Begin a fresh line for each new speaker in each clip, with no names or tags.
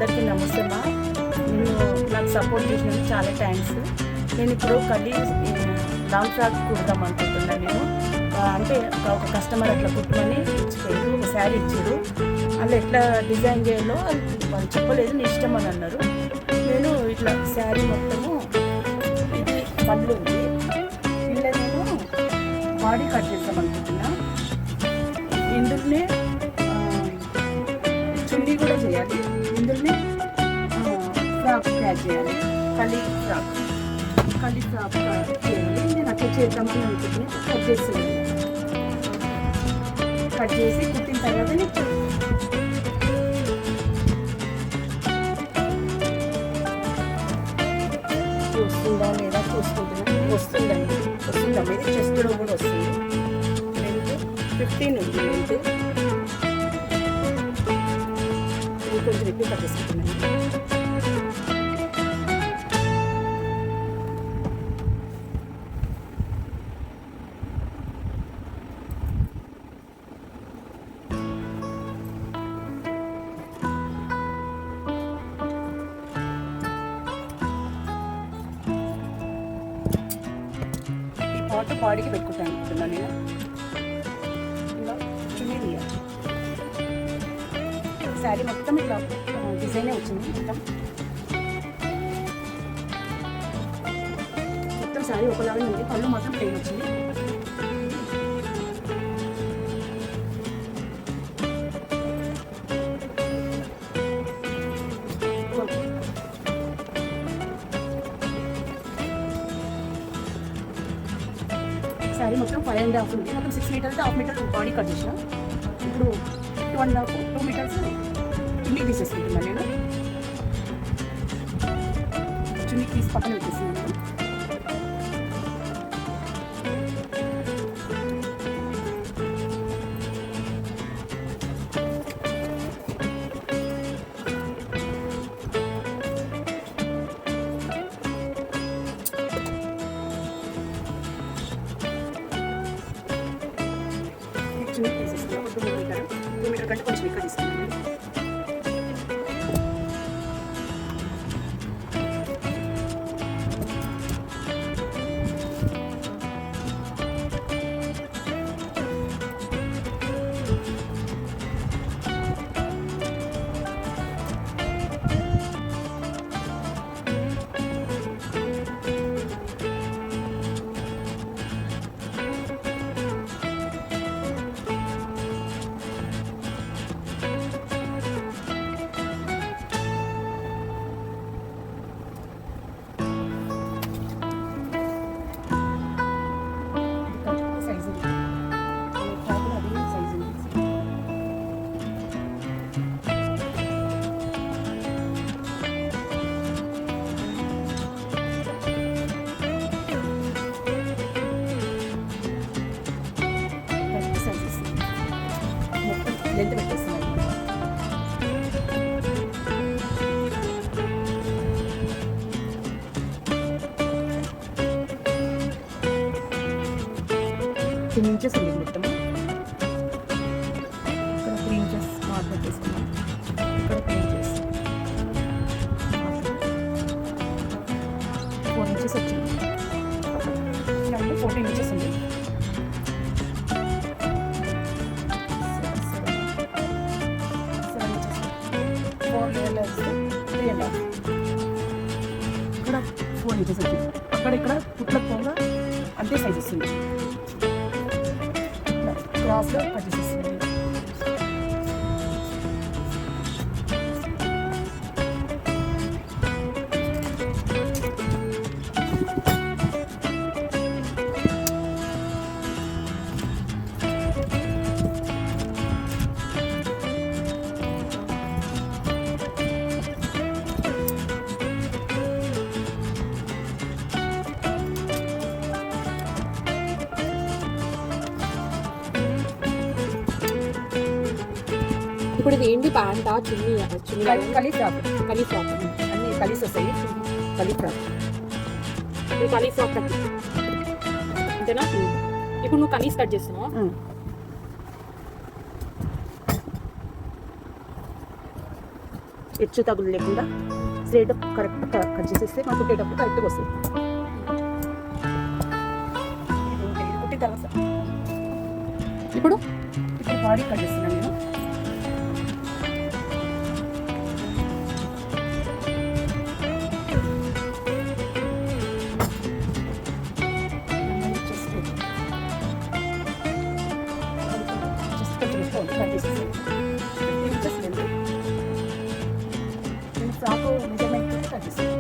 అందరికీ నమస్తే మా. నేను నాకు సపోర్ట్ చేసినందుకు చాలా థ్యాంక్స్. నేను ఇప్పుడు లాంగ్ ఫ్రాక్ కుడదాం అనుకుంటున్నాను. నేను అంటే ఒక కస్టమర్ అట్లా కుట్టమని ఇచ్చిపోయారు, ఒక శారీ ఇచ్చారు. అందులో ఎట్లా డిజైన్ చేయాలో వాళ్ళు చెప్పలేదు, నీ ఇష్టం అని అన్నారు. నేను ఇట్లా శారీ మొత్తము ఇది పళ్ళు ఉంది, ఇలా నేను బాడీ కట్ చేద్దాం అనుకుంటున్నా. ఇందులోనే చున్నీ కూడా చేయాలి, ఇందులోనే ఫ్రాక్ ప్యాక్ చేయాలి, కలీ ఫ్రాక్ చేయాలి. నేను అట్లా చేద్దామని అనుకుంటున్నాను. కట్ చేసి కుట్టిన తర్వాత నేను వస్తుందా లేదా చూసుకుంటున్నా. వస్తుందండి, వస్తుందమ్మా. ఇది చెస్ట్లో కూడా వస్తుంది. లెంత్ 15 ఉంది. లెంత్ ఇది కొంచెం ఎక్కువ కట్ చేసుకుంటున్నాను. పాటు బాడీకి పెట్టుకుంటాను అనుకుంటున్నాను నేను. ఇలా చున్నీ తీయాలి. శారీ మొత్తం ఇట్లా డిజైనే వచ్చింది. మొత్తం శారీ ఒకలాగే ఉంది, పళ్ళు మాత్రం ప్లెయిన్ వచ్చింది. శారీ మొత్తం 5.5 ఉంది. మొత్తం 6 మీటర్స్, 1/2 మీటర్ బాడీ కట్ చేసిన. ఇప్పుడు 2 మీటర్స్ చున్నీ తీసేసుకుంటున్నాను నేను. చున్నీ తీసి పక్కన పెట్టేస్తున్నాను. చున్నీ తీసేస్తున్నాను. 2 మీటర్ కంటే కొంచెం ఎక్కువ తీసుకున్నాను. లెంత్ పెట్టేస్తున్నాను. టూ ఇంచెస్ ఉంది మొత్తం. ఇక్కడ 3 ఇంచెస్ మార్క్ పెట్టేసుకున్నాం. ఇక్కడ 3 ఇంచెస్, 4 ఇంచెస్ వచ్చింది. 14 ఇంచెస్ ఉంది. ఇక్కడ 4 ఇంచెస్ వచ్చింది. ఇక్కడ పుట్లకు పోగా అంతే సైజ్ వస్తుంది. క్రాస్లో కట్ చేసేస్తుంది.
ఇప్పుడు ఇది ఏంటి ప్యాంటా చున్నీ?
కలీ ఫ్రాక్
అన్ని
కలిసి వస్తాయి. కలీ ఫ్రాక్
కట్ అంతేనా? ఇప్పుడు నువ్వు కనీస్ కట్ చేస్తున్నావా?
హెచ్చు తగులు లేకుండా స్ట్రైట్ కరెక్ట్ కట్ చేసేస్తే మనం కుట్టేటప్పుడు కరెక్ట్గా వస్తుంది. ఇది కుట్టిన తర్వాత
ఇప్పుడు
ఇప్పుడు బాడీ కట్ చేస్తున్నాను నేను. ఫ్రాక్ మెజర్మెంట్ కట్ చేస్తాను.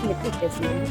నెక్ పెట్టేస్తున్నాను.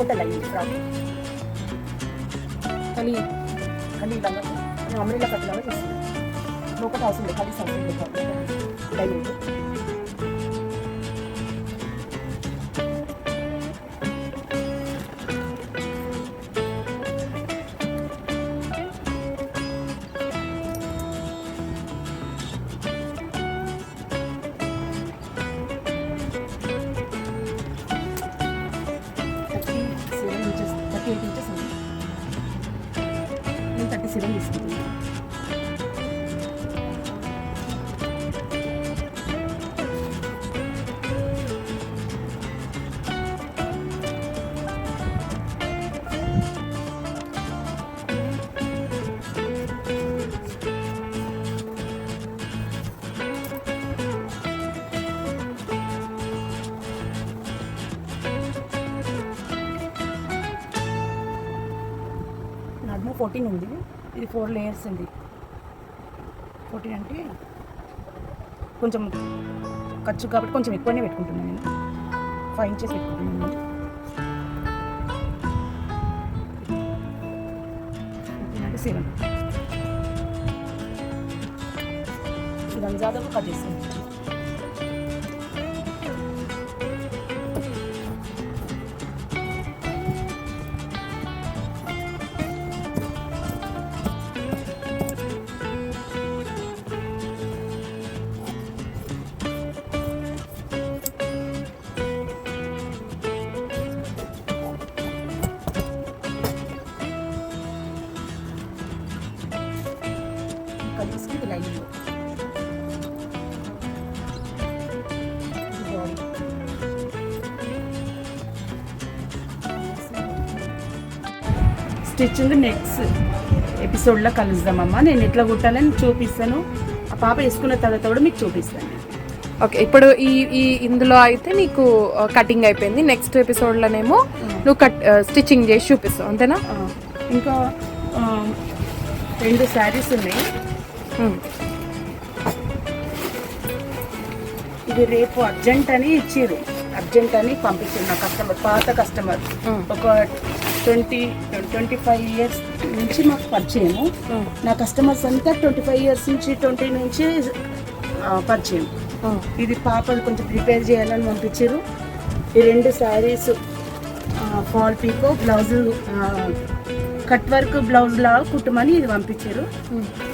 టోటల్ అయ్యింది ఫ్రాక్
కానీ
కానీ ఇలా నేను అమరీలా కట్టలాగా చేస్తున్నాను ఒకటి అవసరం లేదు కలిసి అవసరం లేదు డైనింగ్ నేను 37 తీసుకుంటున్నాను. నడుము 14 ఉంది, ఇది 4 లేయర్స్ ఉంది. 14 అంటే కొంచెం ఖర్చు కాబట్టి కొంచెం ఎక్కువనే పెట్టుకుంటున్నాను నేను. 5 ఇంచెస్ పెట్టుకుంటున్నాను నేను. 14 అంటే 7 ఇదంతా జాగ్రత్తగా కట్ చేస్తాను. కలిసి లైనింగ్ స్టిచ్చింగ్ నెక్స్ట్ ఎపిసోడ్లో కలుద్దామమ్మా. నేను ఎట్లా కుట్టాలని చూపిస్తాను. ఆ పాప వేసుకున్న తర్వాత కూడా మీకు చూపిస్తాను.
ఓకే, ఇప్పుడు ఈ ఇందులో అయితే నీకు కటింగ్ అయిపోయింది. నెక్స్ట్ ఎపిసోడ్లోనేమో నువ్వు స్టిచ్చింగ్ చేసి చూపిస్తావు, అంతేనా?
ఇంకా 2 శారీస్ ఉన్నాయి. ఇది రేపు అర్జెంట్ అని ఇచ్చిర్రు, అర్జెంట్ అని పంపించారు నా కస్టమర్, పాత కస్టమర్. ఒక 25 ఇయర్స్ నుంచి మాకు పరిచయము. నా కస్టమర్స్ అంతా 25 ఇయర్స్ నుంచి 20 నుంచి పరిచయం. ఇది పాపలు కొంచెం ప్రిపేర్ చేయాలని పంపించారు. ఈ 2 saris fall pico blouse cut work blouse లాగా కుట్టమని ఇది పంపించారు.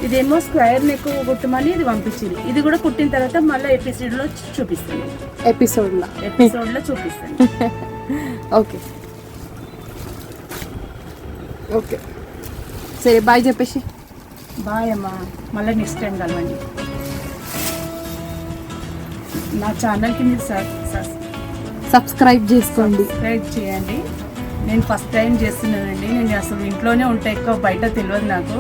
ఇదేమో స్క్వేర్ నెక్ కుట్టమని ఇది పంపించారు. ఇది కూడా కుట్టిన తర్వాత మళ్ళీ ఎపిసోడ్లో చూపిస్తాను. ఎపిసోడ్లో చూపిస్తాను.
ఓకే ఓకే, సరే బాయ్ చెప్పేసి.
బాయ్ అమ్మా, మళ్ళీ నెక్స్ట్ టైం కలవండి. నా ఛానల్కి మీరు
సబ్స్క్రైబ్ చేసుకోండి,
సబ్స్క్రైబ్ చేయండి. నేను ఫస్ట్ టైం చేస్తున్నానండి. నేను అసలు ఇంట్లోనే ఉంటా, ఎక్కువ బయట తెలియదు నాకు.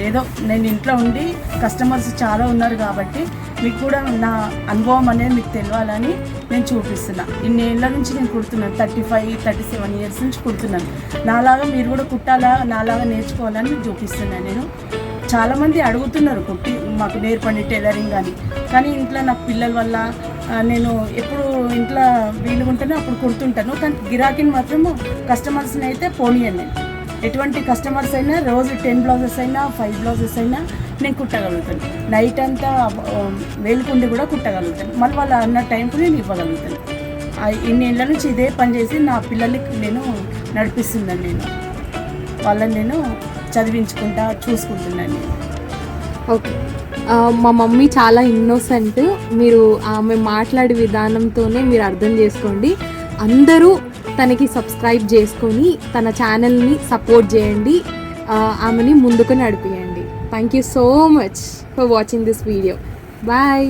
ఏదో నేను ఇంట్లో ఉండి కస్టమర్స్ చాలా ఉన్నారు కాబట్టి మీకు కూడా నా అనుభవం అనేది మీకు తెలియాలని నేను చూపిస్తున్నా. ఇన్నేళ్ళ నుంచి నేను కుడుతున్నాను, 35-37 ఇయర్స్ నుంచి కుడుతున్నాను. నాలాగా మీరు కూడా కుట్టాలా, నాలాగా నేర్చుకోవాలని మీకు చూపిస్తున్నాను. నేను చాలామంది అడుగుతున్నారు కుట్టి మాకు నేర్పండి టైలరింగ్ అని. కానీ ఇంట్లో నాకు పిల్లల వల్ల నేను ఎప్పుడు ఇంట్లో వీలుగుంటేనే అప్పుడు కుడుతుంటాను. కానీ గిరాకీని మాత్రము కస్టమర్స్ని అయితే పోనీయండి. నేను ఎటువంటి కస్టమర్స్ అయినా రోజు 10 బ్లౌజెస్ అయినా 5 బ్లౌజెస్ అయినా నేను కుట్టగలుగుతాను. నైట్ అంతా వేలుకుండి కూడా కుట్టగలుగుతాను. మళ్ళీ వాళ్ళు అన్న టైంకు నేను ఇవ్వగలుగుతాను. ఇన్నేళ్ళ నుంచి ఇదే పని చేసి నా పిల్లలకి నేను నడిపిస్తున్నాను. నేను వాళ్ళని నేను చదివించుకుంటా చూసుకుంటున్నాను.
ఓకే, మా మమ్మీ చాలా ఇన్నోసెంట్. మీరు ఆమె మాట్లాడే విధానంతోనే మీరు అర్థం చేసుకోండి. అందరూ తనకి సబ్స్క్రైబ్ చేసుకొని తన ఛానల్ని సపోర్ట్ చేయండి, ఆమెని ముందుకు నడిపియండి. Thank you so much for watching this video. Bye.